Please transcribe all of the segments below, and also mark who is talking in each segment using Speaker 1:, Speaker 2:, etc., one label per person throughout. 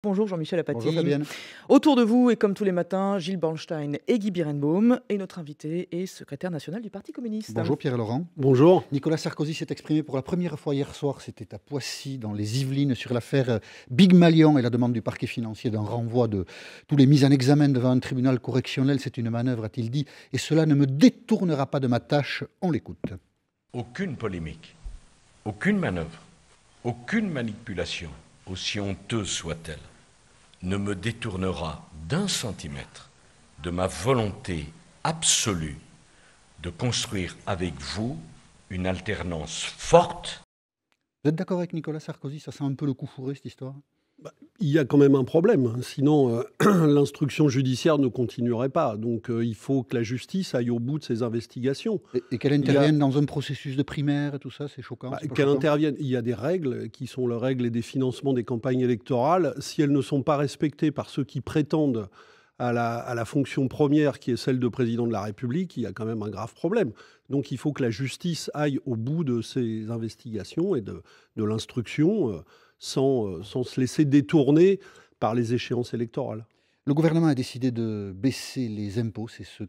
Speaker 1: Bonjour Jean-Michel
Speaker 2: Bonjour
Speaker 1: Apathy.
Speaker 2: Fabienne.
Speaker 1: Autour de vous, et comme tous les matins, Gilles Bornstein et Guy Birenbaum. Et notre invité est secrétaire national du Parti communiste.
Speaker 2: Bonjour Pierre-Laurent.
Speaker 3: Bonjour.
Speaker 2: Nicolas Sarkozy s'est exprimé pour la première fois hier soir, c'était à Poissy, dans les Yvelines, sur l'affaire Big Malion et la demande du parquet financier d'un renvoi de tous les mises en examen devant un tribunal correctionnel. C'est une manœuvre, a-t-il dit, et cela ne me détournera pas de ma tâche. On l'écoute.
Speaker 4: Aucune polémique, aucune manœuvre, aucune manipulation, aussi honteuse soit-elle, ne me détournera d'un centimètre de ma volonté absolue de construire avec vous une alternance forte.
Speaker 2: Vous êtes d'accord avec Nicolas Sarkozy? Ça sent un peu le coup fourré, cette histoire?
Speaker 3: Il y a quand même un problème, hein. Sinon, l'instruction judiciaire ne continuerait pas. Donc, il faut que la justice aille au bout de ses investigations.
Speaker 2: Et qu'elle intervienne dans un processus de primaire et tout ça, c'est choquant? C'est pas
Speaker 3: Qu'elle
Speaker 2: choquant
Speaker 3: intervienne. Il y a des règles qui sont les règles des financements des campagnes électorales. Si elles ne sont pas respectées par ceux qui prétendent à la fonction première, qui est celle de président de la République, il y a quand même un grave problème. Donc, il faut que la justice aille au bout de ses investigations et de l'instruction, sans se laisser détourner par les échéances électorales.
Speaker 2: Le gouvernement a décidé de baisser les impôts, c'est ce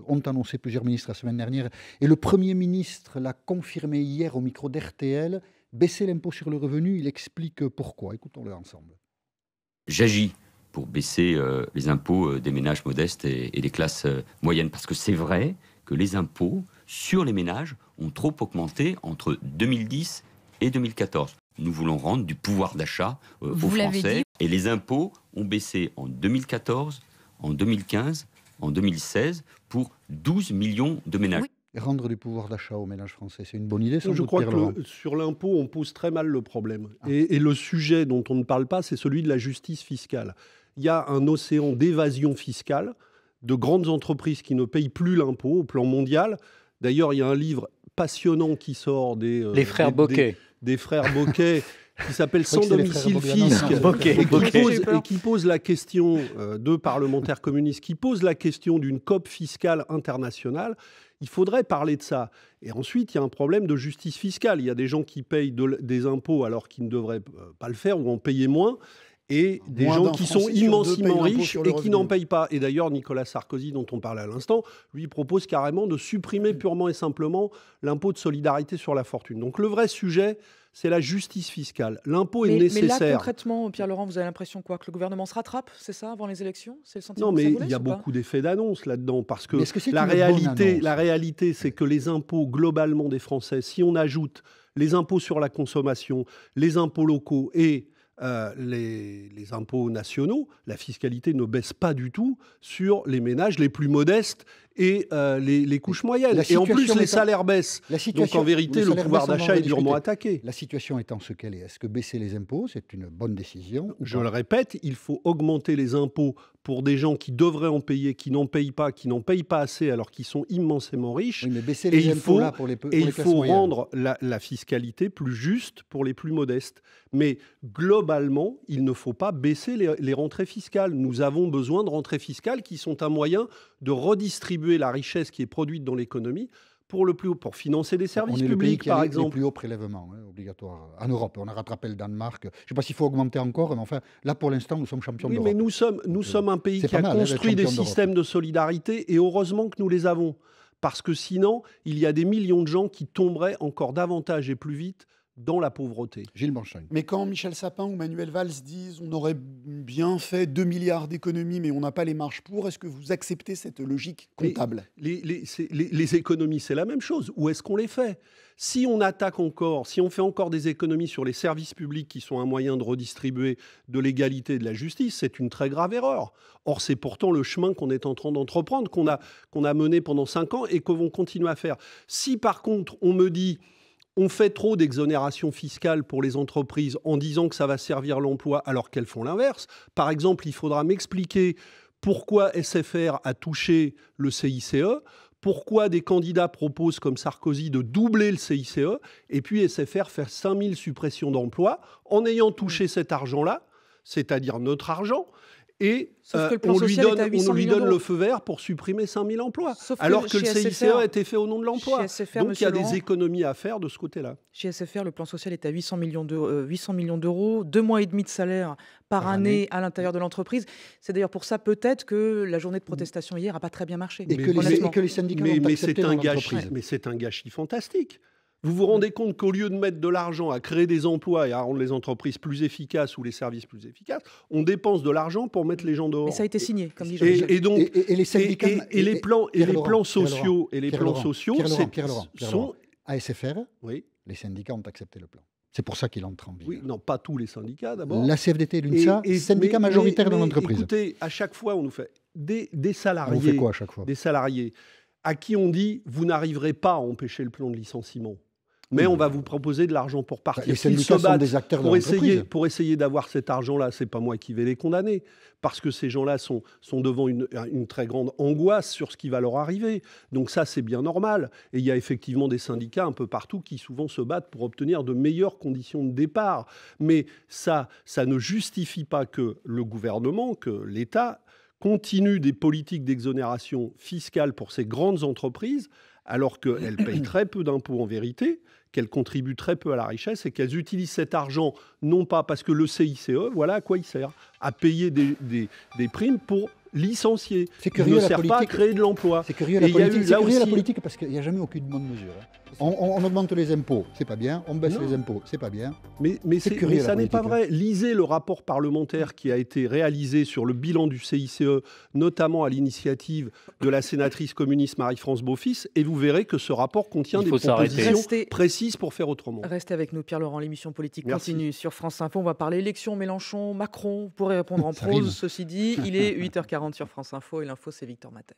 Speaker 2: ont annoncé plusieurs ministres la semaine dernière. Et le Premier ministre l'a confirmé hier au micro d'RTL. Baisser l'impôt sur le revenu, il explique pourquoi. Écoutons-le ensemble.
Speaker 5: J'agis pour baisser les impôts des ménages modestes et des classes moyennes. Parce que c'est vrai que les impôts sur les ménages ont trop augmenté entre 2010 et 2014. Nous voulons rendre du pouvoir d'achat aux Français. Et les impôts ont baissé en 2014, en 2015, en 2016 pour 12 millions de ménages.
Speaker 1: Oui.
Speaker 2: Rendre du pouvoir d'achat aux ménages français, c'est une bonne idée, sans
Speaker 3: Je
Speaker 2: doute,
Speaker 3: crois
Speaker 2: Pierre-Laurent.
Speaker 3: que sur l'impôt, on pose très mal le problème. Et le sujet dont on ne parle pas, c'est celui de la justice fiscale. Il y a un océan d'évasion fiscale, de grandes entreprises qui ne payent plus l'impôt au plan mondial. D'ailleurs, il y a un livre passionnant qui sort
Speaker 6: Les frères Bocquet.
Speaker 3: des frères Bocquet, qui s'appelle
Speaker 2: Je crois
Speaker 3: Sans
Speaker 2: que c'est les frères
Speaker 3: domicile
Speaker 2: Bocquet.
Speaker 3: fisc,
Speaker 6: Bocquet,
Speaker 3: et qui pose la question, deux parlementaires communistes, qui pose la question d'une COP fiscale internationale. Il faudrait parler de ça. Et ensuite, il y a un problème de justice fiscale. Il y a des gens qui payent des impôts alors qu'ils ne devraient pas le faire ou en payer moins. Et des gens qui sont immensément riches et qui n'en payent pas. Et d'ailleurs, Nicolas Sarkozy, dont on parlait à l'instant, lui propose carrément de supprimer purement et simplement l'impôt de solidarité sur la fortune. Donc le vrai sujet, c'est la justice fiscale. L'impôt est
Speaker 1: Mais
Speaker 3: nécessaire.
Speaker 1: là, concrètement, Pierre-Laurent, vous avez l'impression quoi? Que le gouvernement se rattrape, c'est ça, avant les élections? C'est le sentiment
Speaker 3: Non,
Speaker 1: que ça
Speaker 3: mais
Speaker 1: vous
Speaker 3: il
Speaker 1: laisse
Speaker 3: y a
Speaker 1: ou pas?
Speaker 3: beaucoup d'effets d'annonce là-dedans, parce que,
Speaker 2: Mais est-ce que c'est
Speaker 3: la
Speaker 2: une bonne annonce?
Speaker 3: réalité, c'est que les impôts globalement des Français, si on ajoute les impôts sur la consommation, les impôts locaux et les impôts nationaux, la fiscalité ne baisse pas du tout sur les ménages les plus modestes et les couches moyennes. Et en plus, les salaires baissent. Donc en vérité, le pouvoir d'achat est durement attaqué.
Speaker 2: La situation étant ce qu'elle est, est-ce que baisser les impôts, c'est une bonne décision ou
Speaker 3: Je
Speaker 2: pas?
Speaker 3: le répète, il faut augmenter les impôts pour des gens qui devraient en payer, qui n'en payent pas assez alors qu'ils sont immensément riches.
Speaker 2: Oui, mais baisser
Speaker 3: Et
Speaker 2: les
Speaker 3: il
Speaker 2: impôts
Speaker 3: faut,
Speaker 2: là pour les, pour
Speaker 3: et
Speaker 2: les
Speaker 3: il
Speaker 2: classes
Speaker 3: faut
Speaker 2: moyennes.
Speaker 3: rendre la fiscalité plus juste pour les plus modestes. Mais globalement, il ne faut pas baisser les rentrées fiscales. Nous avons besoin de rentrées fiscales qui sont un moyen de redistribuer la richesse qui est produite dans l'économie pour financer des services
Speaker 2: On est le pays
Speaker 3: publics,
Speaker 2: qui a
Speaker 3: par
Speaker 2: les
Speaker 3: exemple.
Speaker 2: plus hauts prélèvements obligatoires en Europe. On a rattrapé le Danemark. Je ne sais pas s'il faut augmenter encore, mais enfin, là, pour l'instant, nous sommes champions
Speaker 3: Oui,
Speaker 2: d'Europe.
Speaker 3: mais nous sommes un pays
Speaker 2: c'est
Speaker 3: qui
Speaker 2: pas
Speaker 3: a
Speaker 2: mal, hein, d'être
Speaker 3: construit des
Speaker 2: champion d'Europe.
Speaker 3: systèmes de solidarité, et heureusement que nous les avons. Parce que sinon, il y a des millions de gens qui tomberaient encore davantage et plus vite dans la pauvreté.
Speaker 2: Gilles Bornstein.
Speaker 6: Mais quand Michel Sapin ou Manuel Valls disent on aurait bien fait 2 milliards d'économies, mais on n'a pas les marges pour, est-ce que vous acceptez cette logique comptable?
Speaker 3: Les économies, c'est la même chose. Où est-ce qu'on les fait? Si on fait encore des économies sur les services publics qui sont un moyen de redistribuer de l'égalité et de la justice, c'est une très grave erreur. Or, c'est pourtant le chemin qu'on est en train d'entreprendre, qu'on a mené pendant 5 ans et que vont continuer à faire. Si par contre, on me dit on fait trop d'exonérations fiscales pour les entreprises en disant que ça va servir l'emploi alors qu'elles font l'inverse. Par exemple, il faudra m'expliquer pourquoi SFR a touché le CICE, pourquoi des candidats proposent comme Sarkozy de doubler le CICE et puis SFR fait 5000 suppressions d'emplois en ayant touché cet argent-là, c'est-à-dire notre argent. Et
Speaker 1: Sauf que le plan
Speaker 3: on lui
Speaker 1: social est
Speaker 3: donne,
Speaker 1: à 800
Speaker 3: on lui
Speaker 1: millions
Speaker 3: donne le
Speaker 1: d'euros.
Speaker 3: feu vert pour supprimer 5000 emplois.
Speaker 1: Sauf
Speaker 3: Alors que
Speaker 1: chez
Speaker 3: le CICE
Speaker 1: SFR
Speaker 3: a été fait au nom de l'emploi.
Speaker 1: Chez SFR,
Speaker 3: Donc il y
Speaker 1: monsieur
Speaker 3: a des
Speaker 1: Laurent,
Speaker 3: économies à faire de ce côté-là.
Speaker 1: chez SFR, le plan social est à 800 millions d'euros, 2 mois et demi de salaire par année à l'intérieur de l'entreprise. C'est d'ailleurs pour ça peut-être que la journée de protestation hier n'a pas très bien marché.
Speaker 2: Et que les syndicats ont
Speaker 3: Mais
Speaker 2: accepté
Speaker 3: c'est
Speaker 2: dans
Speaker 3: un gâchis.
Speaker 2: l'entreprise.
Speaker 3: Mais c'est un gâchis fantastique. Vous vous rendez compte qu'au lieu de mettre de l'argent à créer des emplois et à rendre les entreprises plus efficaces ou les services plus efficaces, on dépense de l'argent pour mettre les gens dehors.
Speaker 1: Mais ça a été signé, comme dit Jean-Michel.
Speaker 3: Et donc,
Speaker 2: Et les syndicats.
Speaker 3: les plans sociaux, sont.
Speaker 2: À SFR,
Speaker 3: Oui,
Speaker 2: les syndicats ont accepté le plan. C'est pour ça qu'il entre en vigueur.
Speaker 3: oui, non, pas tous les syndicats d'abord.
Speaker 2: La CFDT et l'UNSA, syndicats majoritaires dans l'entreprise.
Speaker 3: Écoutez, à chaque fois, on nous fait des
Speaker 2: On
Speaker 3: salariés.
Speaker 2: fait quoi à chaque fois?
Speaker 3: Des salariés à qui on dit vous n'arriverez pas à empêcher le plan de licenciement, mais on va vous proposer de l'argent pour partir.
Speaker 2: Les
Speaker 3: S'ils
Speaker 2: syndicats
Speaker 3: se
Speaker 2: sont
Speaker 3: battent
Speaker 2: des acteurs de
Speaker 3: pour
Speaker 2: l'entreprise.
Speaker 3: essayer d'avoir cet argent-là, c'est pas moi qui vais les condamner, parce que ces gens-là sont devant une très grande angoisse sur ce qui va leur arriver. Donc ça, c'est bien normal. Et il y a effectivement des syndicats un peu partout qui souvent se battent pour obtenir de meilleures conditions de départ. Mais ça ne justifie pas que le gouvernement, que l'État continue des politiques d'exonération fiscale pour ces grandes entreprises, alors qu'elles payent très peu d'impôts en vérité, qu'elles contribuent très peu à la richesse et qu'elles utilisent cet argent, non pas parce que le CICE, voilà à quoi il sert, à payer des primes pour licencier.
Speaker 2: C'est
Speaker 3: Il
Speaker 2: curieux,
Speaker 3: ne
Speaker 2: la
Speaker 3: sert pas à
Speaker 2: politique.
Speaker 3: créer de l'emploi.
Speaker 2: C'est curieux
Speaker 3: Et
Speaker 2: la
Speaker 3: il y a eu
Speaker 2: politique,
Speaker 3: là
Speaker 2: c'est curieux, la
Speaker 3: aussi-
Speaker 2: politique parce qu'il n'y a jamais aucune bonne mesure. On augmente les impôts, c'est pas bien. On baisse
Speaker 3: Non.
Speaker 2: les impôts, c'est pas bien.
Speaker 3: Mais
Speaker 2: C'est
Speaker 3: c'est-
Speaker 2: curieux,
Speaker 3: mais
Speaker 2: la
Speaker 3: ça n'est pas
Speaker 2: politique,
Speaker 3: vrai. Lisez le rapport parlementaire qui a été réalisé sur le bilan du CICE, notamment à l'initiative de la sénatrice communiste Marie-France Beaufils, et vous verrez que ce rapport contient
Speaker 7: Il
Speaker 3: des
Speaker 7: faut s'arrêter.
Speaker 3: propositions
Speaker 1: Restez-
Speaker 3: précises pour faire autrement.
Speaker 1: Restez avec nous, Pierre-Laurent. L'émission politique
Speaker 3: Merci.
Speaker 1: continue sur France Info. On va parler élection, Mélenchon, Macron. Vous pourrez répondre en
Speaker 2: Ça rime.
Speaker 1: prose. Ceci dit, il est 8h40 sur France Info et l'info, c'est Victor Matet.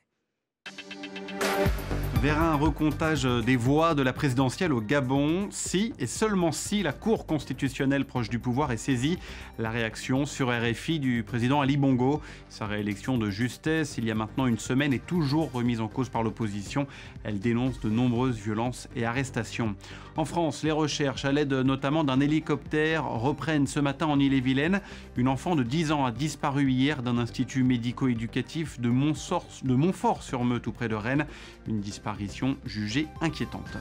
Speaker 8: Vers un recomptage des voix de la présidentielle au Gabon, si et seulement si la Cour constitutionnelle proche du pouvoir est saisie. La réaction sur RFI du président Ali Bongo. Sa réélection de justesse, il y a maintenant une semaine, est toujours remise en cause par l'opposition. Elle dénonce de nombreuses violences et arrestations. En France, les recherches, à l'aide notamment d'un hélicoptère, reprennent ce matin en Ille-et-Vilaine. Une enfant de 10 ans a disparu hier d'un institut médico-éducatif de Montfort-sur-Meux, tout près de Rennes. Une disparition jugée inquiétante.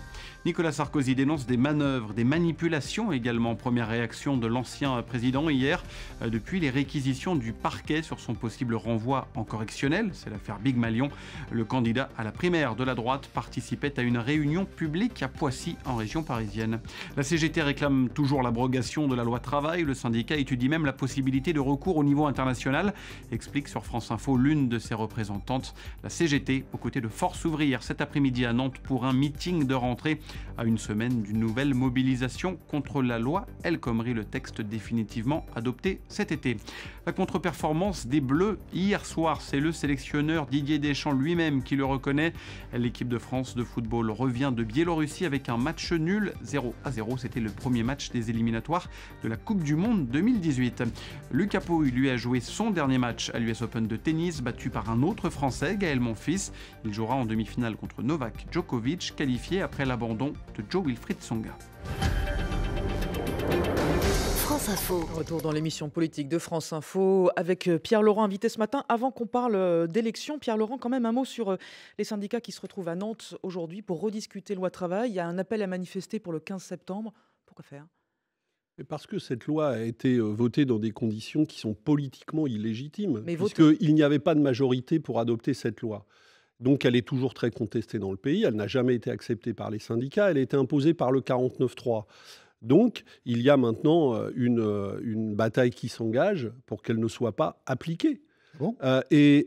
Speaker 8: Nicolas Sarkozy dénonce des manœuvres, des manipulations également. Première réaction de l'ancien président hier, depuis les réquisitions du parquet sur son possible renvoi en correctionnel. C'est l'affaire Big Malion. Le candidat à la primaire de la droite participait à une réunion publique à Poissy, en région parisienne. La CGT réclame toujours l'abrogation de la loi travail. Le syndicat étudie même la possibilité de recours au niveau international, explique sur France Info l'une de ses représentantes. La CGT, aux côtés de Force Ouvrière, cet après-midi à Nantes pour un meeting de rentrée à une semaine d'une nouvelle mobilisation contre la loi El Khomri, le texte définitivement adopté cet été. La contre-performance des Bleus hier soir, c'est le sélectionneur Didier Deschamps lui-même qui le reconnaît. L'équipe de France de football revient de Biélorussie avec un match nul 0-0. C'était le premier match des éliminatoires de la Coupe du Monde 2018. Lucas Pouille lui a joué son dernier match à l'US Open de tennis, battu par un autre Français, Gaël Monfils. Il jouera en demi-finale contre Novak Djokovic, qualifié après l'abandon de Jo-Wilfried Tsonga.
Speaker 9: France Info.
Speaker 1: Retour dans l'émission politique de France Info avec Pierre-Laurent invité ce matin. Avant qu'on parle d'élection, Pierre-Laurent, quand même un mot sur les syndicats qui se retrouvent à Nantes aujourd'hui pour rediscuter loi travail. Il y a un appel à manifester pour le 15 septembre. Pourquoi faire ?
Speaker 3: Et parce que cette loi a été votée dans des conditions qui sont politiquement illégitimes,
Speaker 1: Mais
Speaker 3: puisqu'il n'y avait pas de majorité pour adopter cette loi. Donc elle est toujours très contestée dans le pays, elle n'a jamais été acceptée par les syndicats, elle a été imposée par le 49.3. Donc il y a maintenant une bataille qui s'engage pour qu'elle ne soit pas appliquée.
Speaker 2: Bon.
Speaker 3: Il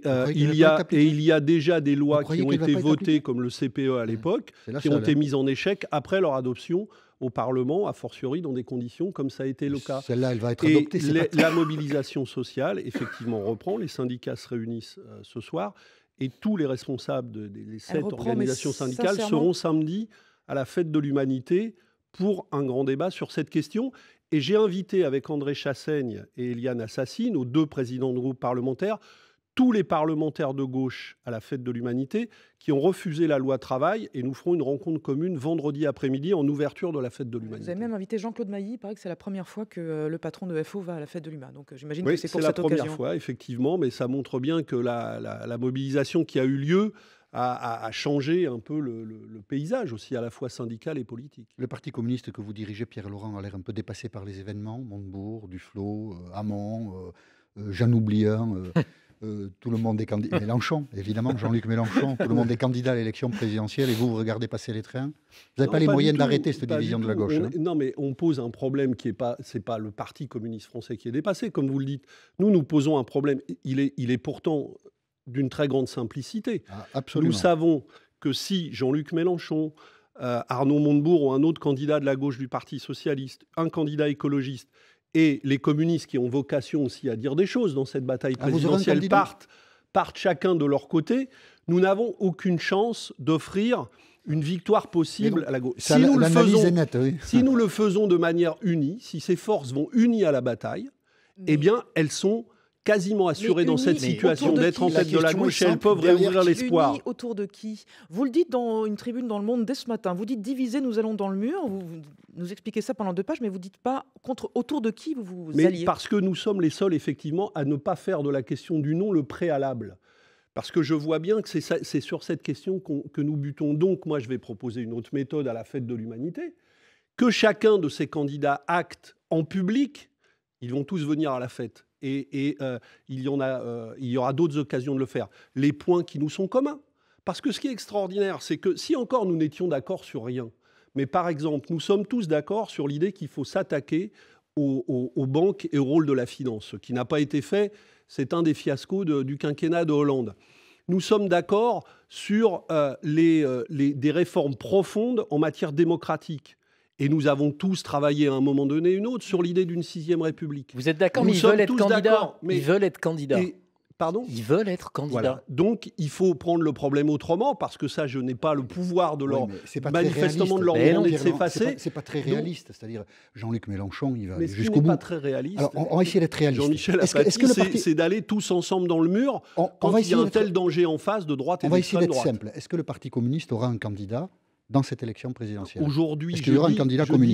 Speaker 3: y a déjà des lois qui ont été votées,
Speaker 2: appliquée
Speaker 3: comme le CPE à l'époque,
Speaker 2: C'est la
Speaker 3: qui ont
Speaker 2: seule,
Speaker 3: été
Speaker 2: hein.
Speaker 3: mises en échec après leur adoption au Parlement, a fortiori dans des conditions comme ça a été le cas.
Speaker 2: Celle-là, elle va être
Speaker 3: Et
Speaker 2: adoptée. c'est pas-
Speaker 3: la mobilisation sociale, effectivement, reprend. Les syndicats se réunissent ce soir et tous les responsables des 7
Speaker 1: reprend,
Speaker 3: organisations
Speaker 1: mais
Speaker 3: syndicales
Speaker 1: sincèrement
Speaker 3: seront samedi à la Fête de l'Humanité pour un grand débat sur cette question. Et j'ai invité avec André Chassaigne et Eliane Assassi, nos deux présidents de groupe parlementaires, tous les parlementaires de gauche à la Fête de l'Humanité qui ont refusé la loi travail, et nous ferons une rencontre commune vendredi après-midi en ouverture de la Fête de l'Humanité.
Speaker 1: Vous avez même invité Jean-Claude Mailly. Il paraît que c'est la première fois que le patron de FO va à la Fête de l'Humain. Donc j'imagine
Speaker 3: Oui,
Speaker 1: que c'est pour
Speaker 3: la
Speaker 1: cette occasion.
Speaker 3: première fois, effectivement, mais ça montre bien que la mobilisation qui a eu lieu a changé un peu le paysage aussi, à la fois syndical et politique.
Speaker 2: Le Parti communiste que vous dirigez, Pierre Laurent, a l'air un peu dépassé par les événements. Montebourg, Duflot, Hamon, j'en oublie un. Tout le monde est candidat. Mélenchon, évidemment, Jean-Luc Mélenchon. Tout le monde est candidat à l'élection présidentielle et vous regardez passer les trains. Vous n'avez pas les moyens d'arrêter cette division de la gauche.
Speaker 3: Non, mais on pose un problème qui est pas, c'est pas le Parti communiste français qui est dépassé, comme vous le dites. Nous posons un problème. Il est pourtant d'une très grande simplicité.
Speaker 2: Ah, absolument.
Speaker 3: Nous savons que si Jean-Luc Mélenchon, Arnaud Montebourg ou un autre candidat de la gauche du Parti socialiste, un candidat écologiste, et les communistes qui ont vocation aussi à dire des choses dans cette bataille présidentielle partent chacun de leur côté, nous n'avons aucune chance d'offrir une victoire possible à la gauche. Si nous le faisons de manière unie, si ces forces vont unies à la bataille, eh bien, elles sont quasiment assurées dans cette situation d'être en tête de la gauche et elles peuvent réouvrir l'espoir.
Speaker 1: Unis autour de qui? Vous le dites dans une tribune dans Le Monde dès ce matin. Vous dites diviser, nous allons dans le mur. Vous nous expliquez ça pendant 2 pages, mais vous ne dites pas autour de qui vous alliez.
Speaker 3: Parce que nous sommes les seuls, effectivement, à ne pas faire de la question du non le préalable. Parce que je vois bien que c'est sur cette question que nous butons. Donc, moi, je vais proposer une autre méthode à la Fête de l'Humanité. Que chacun de ces candidats acte en public. Ils vont tous venir à la fête. Et il y aura d'autres occasions de le faire. Les points qui nous sont communs. Parce que ce qui est extraordinaire, c'est que si encore nous n'étions d'accord sur rien, mais par exemple, nous sommes tous d'accord sur l'idée qu'il faut s'attaquer aux banques et au rôle de la finance. Ce qui n'a pas été fait, c'est un des fiascos du quinquennat de Hollande. Nous sommes d'accord sur des réformes profondes en matière démocratique. Et nous avons tous travaillé à un moment donné une autre sur l'idée d'une 6e République.
Speaker 7: Vous êtes d'accord, mais ils veulent être candidats. Ils veulent être candidats.
Speaker 3: Pardon ?
Speaker 7: Ils veulent être candidats.
Speaker 3: Voilà. Donc, il faut prendre le problème autrement, parce que ça, je n'ai pas le pouvoir de leur manifestement de leur demander de s'effacer.
Speaker 2: C'est pas très réaliste. C'est-à-dire, Jean-Luc Mélenchon, il va
Speaker 3: aller
Speaker 2: jusqu'au bout.
Speaker 3: Mais ce n'est pas très réaliste.
Speaker 2: Alors, on va essayer d'être réaliste.
Speaker 3: Jean-Michel Apathy, c'est d'aller tous ensemble dans le mur quand il y a un tel danger en face de droite et d'extrême droite.
Speaker 2: On va essayer d'être simple. Est-ce que le Parti communiste aura un candidat dans cette élection présidentielle?
Speaker 3: Aujourd'hui,
Speaker 2: je dis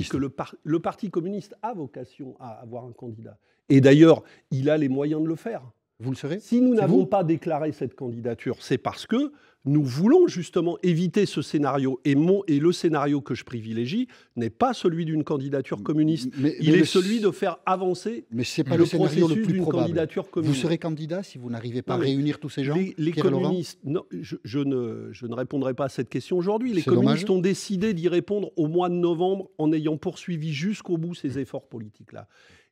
Speaker 3: que le Parti communiste a vocation à avoir un candidat. Et d'ailleurs, il a les moyens de le faire.
Speaker 2: Vous le serez?
Speaker 3: Si nous n'avons pas déclaré cette candidature, c'est parce que nous voulons justement éviter ce scénario. Et le scénario que je privilégie n'est pas celui d'une candidature communiste. Il est celui de faire avancer
Speaker 2: le processus d'une
Speaker 3: candidature communiste.
Speaker 2: Vous serez candidat si vous n'arrivez pas à réunir tous ces gens?
Speaker 3: Les communistes, non, je ne répondrai pas à cette question aujourd'hui. Les communistes ont décidé d'y répondre au mois de novembre en ayant poursuivi jusqu'au bout ces efforts politiques-là.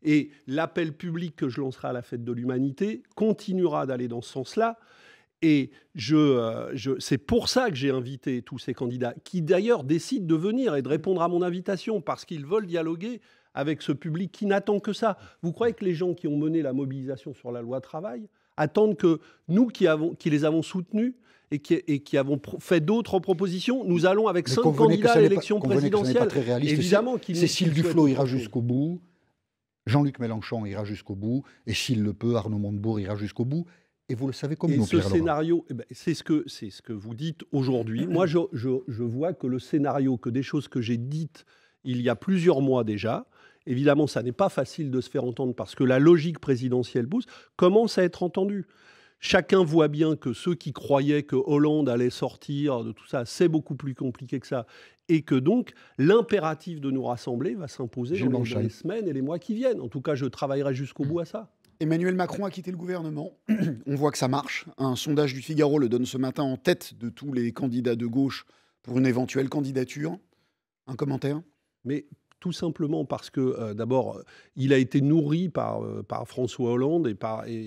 Speaker 3: Et l'appel public que je lancerai à la Fête de l'Humanité continuera d'aller dans ce sens-là. Et c'est pour ça que j'ai invité tous ces candidats, qui d'ailleurs décident de venir et de répondre à mon invitation, parce qu'ils veulent dialoguer avec ce public qui n'attend que ça. Vous croyez que les gens qui ont mené la mobilisation sur la loi travail attendent que nous, qui les avons soutenus et qui avons fait d'autres propositions, nous allons avec 5 candidats à l'élection présidentielle.
Speaker 2: Évidemment, Cécile Duflot ira jusqu'au bout. Jean-Luc Mélenchon ira jusqu'au bout, et s'il le peut, Arnaud Montebourg ira jusqu'au bout. Et vous le savez comme nous, Pierre Laurent.
Speaker 3: Scénario, c'est ce que vous dites aujourd'hui. Moi, je vois que le scénario, que des choses que j'ai dites il y a plusieurs mois déjà, évidemment, ça n'est pas facile de se faire entendre parce que la logique présidentielle pousse, commence à être entendue. Chacun voit bien que ceux qui croyaient que Hollande allait sortir de tout ça, c'est beaucoup plus compliqué que ça. Et que donc, l'impératif de nous rassembler va s'imposer dans les semaines et les mois qui viennent. En tout cas, je travaillerai jusqu'au bout à ça.
Speaker 6: Emmanuel Macron a quitté le gouvernement. On voit que ça marche. Un sondage du Figaro le donne ce matin en tête de tous les candidats de gauche pour une éventuelle candidature. Un commentaire ?
Speaker 3: Mais tout simplement parce que, d'abord, il a été nourri par François Hollande et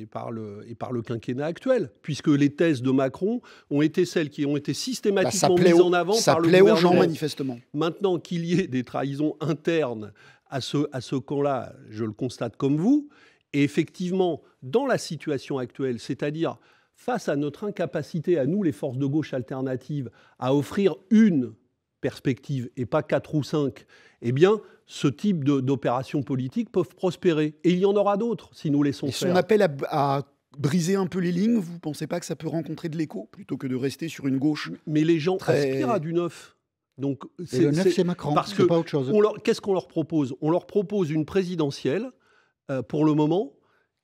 Speaker 3: par le quinquennat actuel, puisque les thèses de Macron ont été celles qui ont été systématiquement mises en avant par le gouvernement.
Speaker 6: Ça plaît aux gens, manifestement.
Speaker 3: Maintenant qu'il y ait des trahisons internes à ce camp-là, je le constate comme vous. Et effectivement, dans la situation actuelle, c'est-à-dire face à notre incapacité, à nous, les forces de gauche alternatives, à offrir une perspective et pas 4 ou 5, eh bien, ce type d'opérations politiques peuvent prospérer. Et il y en aura d'autres si nous laissons faire.
Speaker 6: Son appel à briser un peu les lignes, vous ne pensez pas que ça peut rencontrer de l'écho, plutôt que de rester sur une gauche?
Speaker 3: Mais les gens aspirent à du neuf. Donc,
Speaker 2: et le neuf, c'est Macron,
Speaker 3: parce
Speaker 2: c'est pas autre chose.
Speaker 3: Qu'est-ce qu'on leur propose? On leur propose une présidentielle, pour le moment,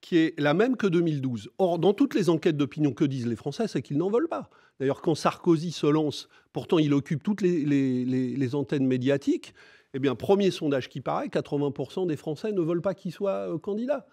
Speaker 3: qui est la même que 2012. Or, dans toutes les enquêtes d'opinion, que disent les Français, c'est qu'ils n'en veulent pas. D'ailleurs, quand Sarkozy se lance, pourtant il occupe toutes les antennes médiatiques, eh bien, premier sondage qui paraît, 80% des Français ne veulent pas qu'il soit candidat.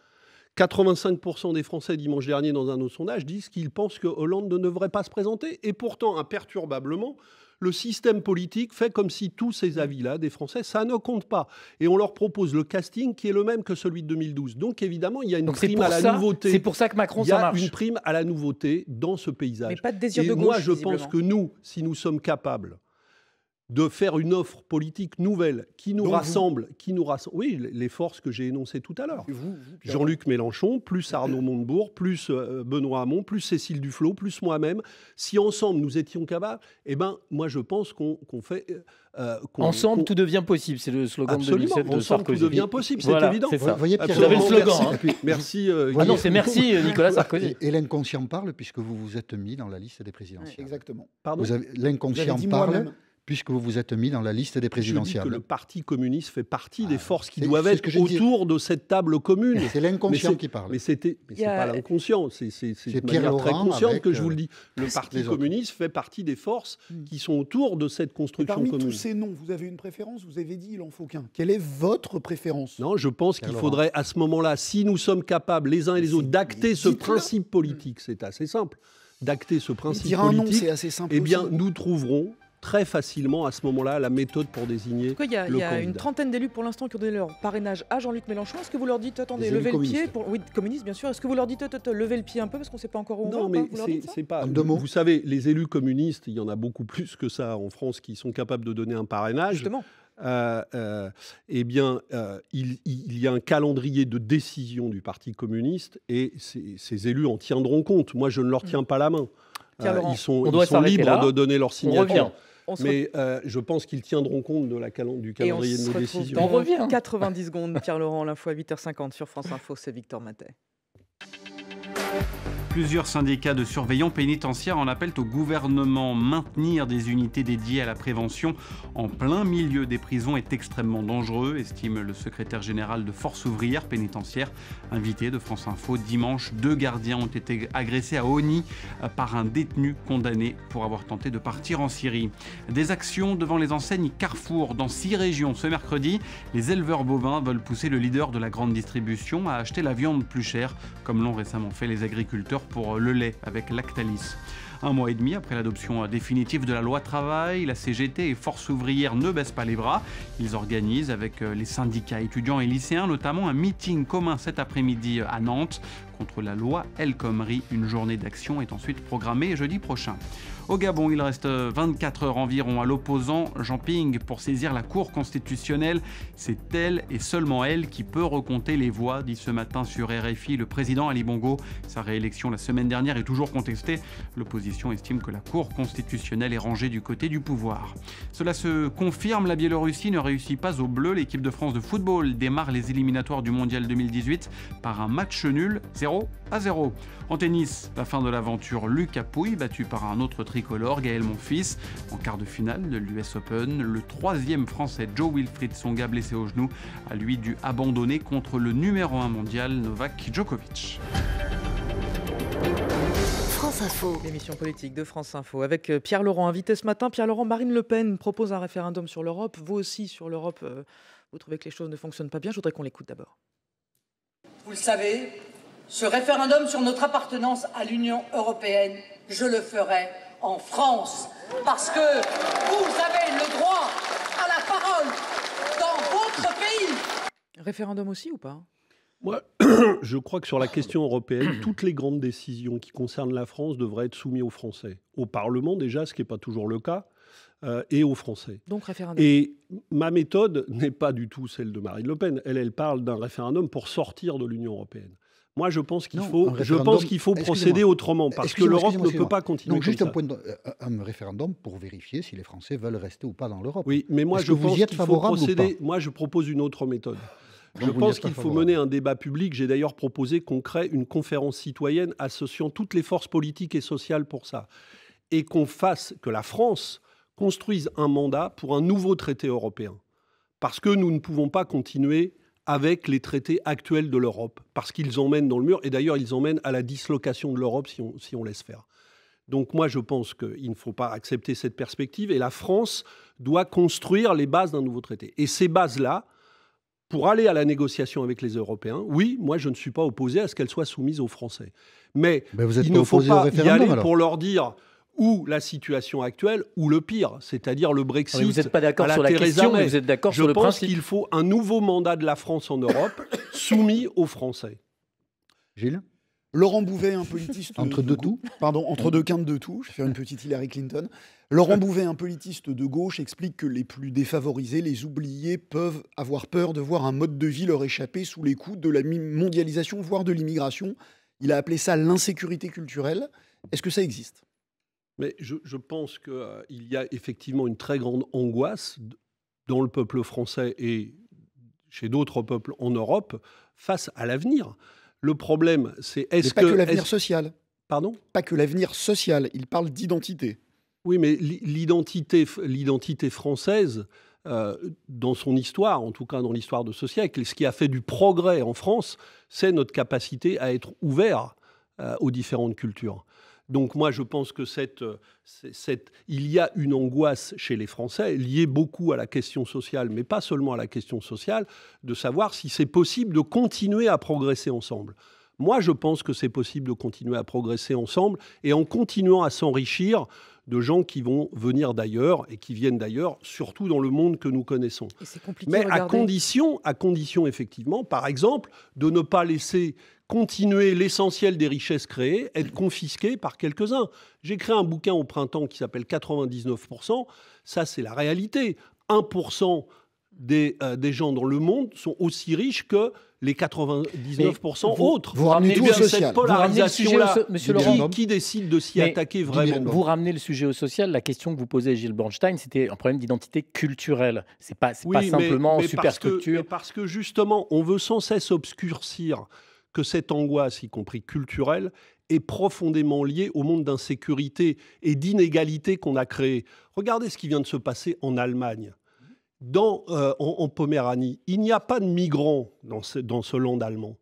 Speaker 3: 85% des Français, dimanche dernier, dans un autre sondage, disent qu'ils pensent que Hollande ne devrait pas se présenter. Et pourtant, imperturbablement, le système politique fait comme si tous ces avis-là des Français, ça ne compte pas. Et on leur propose le casting qui est le même que celui de 2012. Donc évidemment, il y a une prime à la nouveauté.
Speaker 7: C'est pour ça que Macron, ça marche.
Speaker 3: Il y a une prime à la nouveauté dans ce paysage.
Speaker 1: Mais pas de désir de gauche,
Speaker 3: moi, je pense que nous, si nous sommes capables de faire une offre politique nouvelle qui nous rassemble, oui, les forces que j'ai énoncées tout à l'heure. Jean-Luc Mélenchon, plus Arnaud Montebourg, plus Benoît Hamon, plus Cécile Duflot, plus moi-même. Si ensemble nous étions capables, eh ben, moi je pense qu'on fait...
Speaker 7: ensemble, tout devient possible. C'est le slogan de 2007 de Sarkozy.
Speaker 3: Ensemble, tout devient possible,
Speaker 7: voilà,
Speaker 3: c'est évident.
Speaker 7: C'est ça.
Speaker 2: Vous voyez, Pierre,
Speaker 7: j'avais le slogan.
Speaker 3: Merci.
Speaker 7: Non, c'est merci Nicolas Sarkozy.
Speaker 2: Et l'inconscient parle puisque vous vous êtes mis dans la liste des présidentielles.
Speaker 6: Ouais, exactement.
Speaker 3: Pardon.
Speaker 2: L'inconscient parle puisque vous vous êtes mis dans la liste des présidentielles.
Speaker 3: Je dis que le Parti communiste fait partie des forces qui doivent être autour de cette table commune.
Speaker 2: C'est l'inconscient qui parle.
Speaker 3: Mais c'est pas l'inconscient, c'est de manière très consciente que je vous le dis. Le Parti communiste fait partie des forces qui sont autour de cette construction commune.
Speaker 6: Parmi tous ces noms, vous avez une préférence? Vous avez dit il en faut qu'un. Quelle est votre préférence?
Speaker 3: Non, je pense qu'il faudrait à ce moment-là, si nous sommes capables les uns et les autres d'acter ce principe politique, c'est assez simple, d'acter ce principe politique,
Speaker 6: c'est assez simple.
Speaker 3: Eh bien, nous trouverons très facilement à ce moment-là la méthode pour désigner le candidat.
Speaker 1: Il y a une trentaine d'élus pour l'instant qui ont donné leur parrainage à Jean-Luc Mélenchon. Est-ce que vous leur dites, attendez, levez le pied Oui, communistes bien sûr. Est-ce que vous leur dites, levez le pied un peu parce qu'on ne sait pas encore où on va?
Speaker 3: Non, mais c'est pas... Vous savez, les élus communistes, il y en a beaucoup plus que ça en France qui sont capables de donner un parrainage.
Speaker 1: Justement.
Speaker 3: Eh bien, il y a un calendrier de décision du Parti communiste et ces élus en tiendront compte. Moi, je ne leur tiens pas la main. Ils sont libres de donner leur signature. Mais je pense qu'ils tiendront compte de du calendrier de nos décisions.
Speaker 1: On revient. 90 secondes, Pierre Laurent, l'info à 8h50 sur France Info, c'est Victor Matet.
Speaker 8: Plusieurs syndicats de surveillants pénitentiaires en appellent au gouvernement. Maintenir des unités dédiées à la prévention en plein milieu des prisons est extrêmement dangereux, estime le secrétaire général de Force ouvrière pénitentiaire. Invité de France Info, dimanche, 2 gardiens ont été agressés à Osny par un détenu condamné pour avoir tenté de partir en Syrie. Des actions devant les enseignes Carrefour dans 6 régions. Ce mercredi, les éleveurs bovins veulent pousser le leader de la grande distribution à acheter la viande plus chère, comme l'ont récemment fait les agriculteurs pour le lait avec Lactalis. 1 mois et demi après l'adoption définitive de la loi travail, la CGT et Force ouvrière ne baissent pas les bras. Ils organisent avec les syndicats étudiants et lycéens notamment un meeting commun cet après-midi à Nantes contre la loi El Khomri. Une journée d'action est ensuite programmée jeudi prochain. Au Gabon, il reste 24 heures environ à l'opposant Jean Ping pour saisir la Cour constitutionnelle. C'est elle et seulement elle qui peut recompter les voix, dit ce matin sur RFI le président Ali Bongo. Sa réélection la semaine dernière est toujours contestée. L'opposition estime que la Cour constitutionnelle est rangée du côté du pouvoir. Cela se confirme, la Biélorussie ne réussit pas au bleu. L'équipe de France de football démarre les éliminatoires du Mondial 2018 par un match nul 0-0. En tennis, la fin de l'aventure Lucas Pouille, battu par un autre tricolore, Gaël Monfils. En quart de finale de l'US Open, le 3e français Joe Wilfried Tsonga, blessé au genou, a lui dû abandonner contre le numéro 1 mondial Novak Djokovic.
Speaker 9: France Info.
Speaker 1: L'émission politique de France Info avec Pierre Laurent, invité ce matin. Pierre Laurent, Marine Le Pen propose un référendum sur l'Europe. Vous aussi, sur l'Europe, vous trouvez que les choses ne fonctionnent pas bien. Je voudrais qu'on l'écoute d'abord.
Speaker 10: Vous le savez, ce référendum sur notre appartenance à l'Union européenne, je le ferai en France. Parce que vous avez le droit à la parole dans votre pays.
Speaker 1: Référendum aussi ou pas ?
Speaker 3: Moi, je crois que sur la question européenne, toutes les grandes décisions qui concernent la France devraient être soumises aux Français. Au Parlement déjà, ce qui n'est pas toujours le cas, et aux Français.
Speaker 1: Donc référendum.
Speaker 3: Et ma méthode n'est pas du tout celle de Marine Le Pen. Elle parle d'un référendum pour sortir de l'Union européenne. Moi, je pense qu'il faut procéder autrement, parce que l'Europe ne peut pas continuer
Speaker 2: donc, juste
Speaker 3: comme
Speaker 2: ça. Un référendum pour vérifier si les Français veulent rester ou pas dans l'Europe.
Speaker 3: Oui, mais moi, je pense qu'il faut procéder. Moi, je propose une autre méthode. Je pense qu'il faut mener un débat public. J'ai d'ailleurs proposé qu'on crée une conférence citoyenne associant toutes les forces politiques et sociales pour ça. Et que la France construise un mandat pour un nouveau traité européen. Parce que nous ne pouvons pas continuer avec les traités actuels de l'Europe. Parce qu'ils emmènent dans le mur. Et d'ailleurs, ils emmènent à la dislocation de l'Europe si on laisse faire. Donc moi, je pense qu'il ne faut pas accepter cette perspective. Et la France doit construire les bases d'un nouveau traité. Et ces bases-là, pour aller à la négociation avec les Européens, oui, moi, je ne suis pas opposé à ce qu'elles soient soumises aux Français. Mais il ne faut pas y aller pour leur dire ou la situation actuelle ou le pire, c'est-à-dire le Brexit.
Speaker 7: Mais vous n'êtes pas d'accord sur la question, mais vous êtes d'accord sur le principe.
Speaker 3: Je pense qu'il faut un nouveau mandat de la France en Europe soumis aux Français.
Speaker 2: Gilles ?
Speaker 6: Laurent Bouvet, un politiste...
Speaker 2: Entre deux tout.
Speaker 6: Pardon, entre deux quintes de tout. Je vais faire une petite Hillary Clinton. Laurent Bouvet, un politiste de gauche, explique que les plus défavorisés, les oubliés, peuvent avoir peur de voir un mode de vie leur échapper sous les coups de la mondialisation, voire de l'immigration. Il a appelé ça l'insécurité culturelle. Est-ce que ça existe ?
Speaker 3: Mais je pense qu'il y a effectivement une très grande angoisse dans le peuple français et chez d'autres peuples en Europe face à l'avenir. Le problème, c'est
Speaker 6: pas que l'avenir social.
Speaker 3: Pardon ?
Speaker 6: Pas que l'avenir social. Il parle d'identité.
Speaker 3: Oui, mais l'identité française, dans son histoire, en tout cas dans l'histoire de ce siècle, ce qui a fait du progrès en France, c'est notre capacité à être ouvert aux différentes cultures. Donc moi, je pense que il y a une angoisse chez les Français liée beaucoup à la question sociale, mais pas seulement à la question sociale, de savoir si c'est possible de continuer à progresser ensemble. Moi, je pense que c'est possible de continuer à progresser ensemble et en continuant à s'enrichir de gens qui vont venir d'ailleurs et qui viennent d'ailleurs, surtout dans le monde que nous connaissons.
Speaker 1: Et c'est compliqué,
Speaker 3: mais à condition effectivement, par exemple, de ne pas laisser continuer l'essentiel des richesses créées, être confisquées par quelques-uns. J'ai créé un bouquin au printemps qui s'appelle 99%. Ça, c'est la réalité. 1% des gens dans le monde sont aussi riches que les 99% autres.
Speaker 6: Vous ramenez tout au social.
Speaker 3: Cette polarisation-là,
Speaker 7: Monsieur Laurent,
Speaker 3: qui décide de s'y attaquer vraiment ?
Speaker 7: Vous ramenez le sujet au social. La question que vous posez, Gilles Bernstein, c'était un problème d'identité culturelle. C'est pas simplement superstructure.
Speaker 3: Parce que justement, on veut sans cesse obscurcir que cette angoisse, y compris culturelle, est profondément liée au monde d'insécurité et d'inégalité qu'on a créé. Regardez ce qui vient de se passer en Allemagne. En Poméranie, il n'y a pas de migrants dans ce land allemand.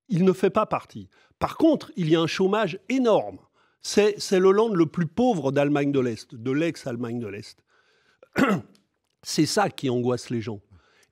Speaker 3: Il ne fait pas partie. Par contre, il y a un chômage énorme. C'est le land le plus pauvre d'Allemagne de l'Est, de l'ex-Allemagne de l'Est. C'est ça qui angoisse les gens.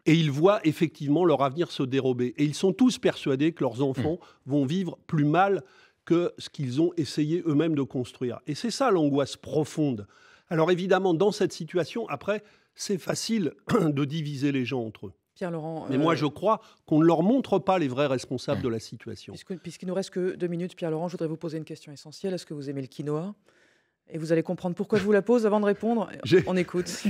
Speaker 3: Et ils voient effectivement leur avenir se dérober. Et ils sont tous persuadés que leurs enfants vont vivre plus mal que ce qu'ils ont essayé eux-mêmes de construire. Et c'est ça l'angoisse profonde. Alors évidemment, dans cette situation, après, c'est facile de diviser les gens entre eux.
Speaker 1: Pierre-Laurent,
Speaker 3: mais moi, je crois qu'on ne leur montre pas les vrais responsables de la situation.
Speaker 1: Puisqu'il nous reste que 2 minutes, Pierre-Laurent, je voudrais vous poser une question essentielle. Est-ce que vous aimez le quinoa ? Et vous allez comprendre pourquoi je vous la pose avant de répondre. On écoute.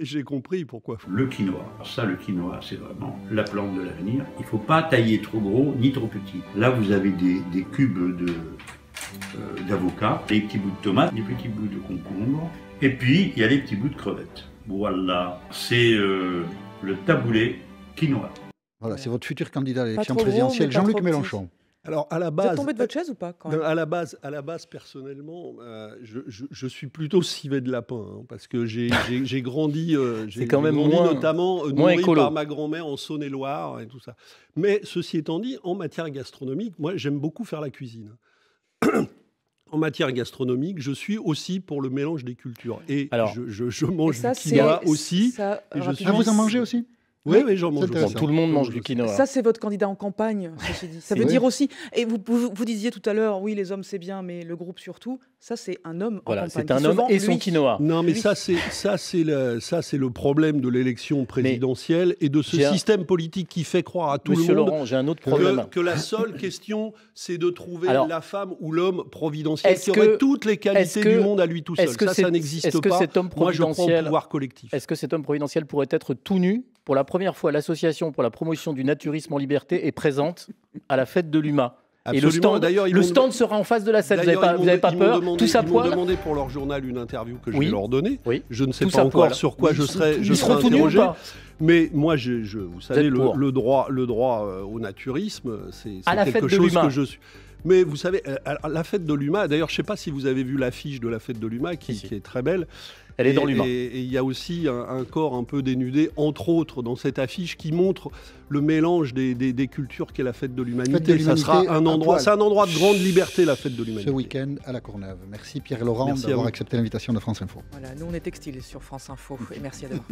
Speaker 3: J'ai compris pourquoi.
Speaker 11: Le quinoa. Le quinoa, c'est vraiment la plante de l'avenir. Il ne faut pas tailler trop gros ni trop petit. Là, vous avez des cubes d'avocat, des petits bouts de tomates, des petits bouts de concombre. Et puis, il y a des petits bouts de crevettes. Voilà, c'est le taboulé quinoa.
Speaker 2: Voilà, c'est votre futur candidat à l'élection présidentielle, Jean-Luc Mélenchon.
Speaker 3: Alors, à la base,
Speaker 1: vous êtes tombé de votre chaise ou pas quand même ?
Speaker 3: À la base, personnellement, je suis plutôt civet de lapin, hein, parce que j'ai grandi, notamment nourri par ma grand-mère en Saône-et-Loire et tout ça. Mais ceci étant dit, en matière gastronomique, moi, j'aime beaucoup faire la cuisine. En matière gastronomique, je suis aussi pour le mélange des cultures. Et alors, je mange du quinoa aussi.
Speaker 2: Vous en mangez aussi ?
Speaker 3: Oui, j'en mange.
Speaker 7: Tout le monde mange du quinoa.
Speaker 1: Ça, c'est votre candidat en campagne, ceci dit. Ça veut dire aussi, et vous disiez tout à l'heure, oui, les hommes, c'est bien, mais le groupe surtout, ça, c'est un homme en campagne.
Speaker 7: C'est un homme et son quinoa.
Speaker 3: Non, mais ça, c'est le problème de l'élection présidentielle et de ce système politique qui fait croire à tout le monde
Speaker 7: Laurent, j'ai un autre problème.
Speaker 3: Que la seule question, c'est de trouver la femme ou l'homme providentiel qui aurait toutes les qualités du monde à lui tout seul. Ça n'existe pas. Moi, je crois au pouvoir collectif.
Speaker 7: Est-ce que cet homme providentiel pourrait être tout nu ? Pour la première fois, l'Association pour la promotion du naturisme en liberté est présente à la fête de l'UMA. Et le stand sera en face de la scène. Vous n'avez pas peur? Tous à poil.
Speaker 3: Ils m'ont demandé pour leur journal une interview que je vais leur donner. Je ne sais
Speaker 7: Tous
Speaker 3: pas encore
Speaker 7: poil.
Speaker 3: sur quoi je serai interrogé. Mais moi, vous savez, le droit au naturisme, c'est quelque chose que je suis. Mais vous savez, la fête de l'UMA, d'ailleurs, je ne sais pas si vous avez vu l'affiche de la fête de l'UMA qui est très belle.
Speaker 7: Elle est dans l'UMA.
Speaker 3: Et il y a aussi un corps un peu dénudé, entre autres, dans cette affiche qui montre le mélange des cultures qu'est la fête de l'humanité. Ça sera un endroit de grande liberté, la fête de l'humanité.
Speaker 2: Ce week-end à La Courneuve. Merci Pierre-Laurent d'avoir accepté l'invitation de France Info.
Speaker 1: Voilà, nous on est textiles sur France Info et merci à demain.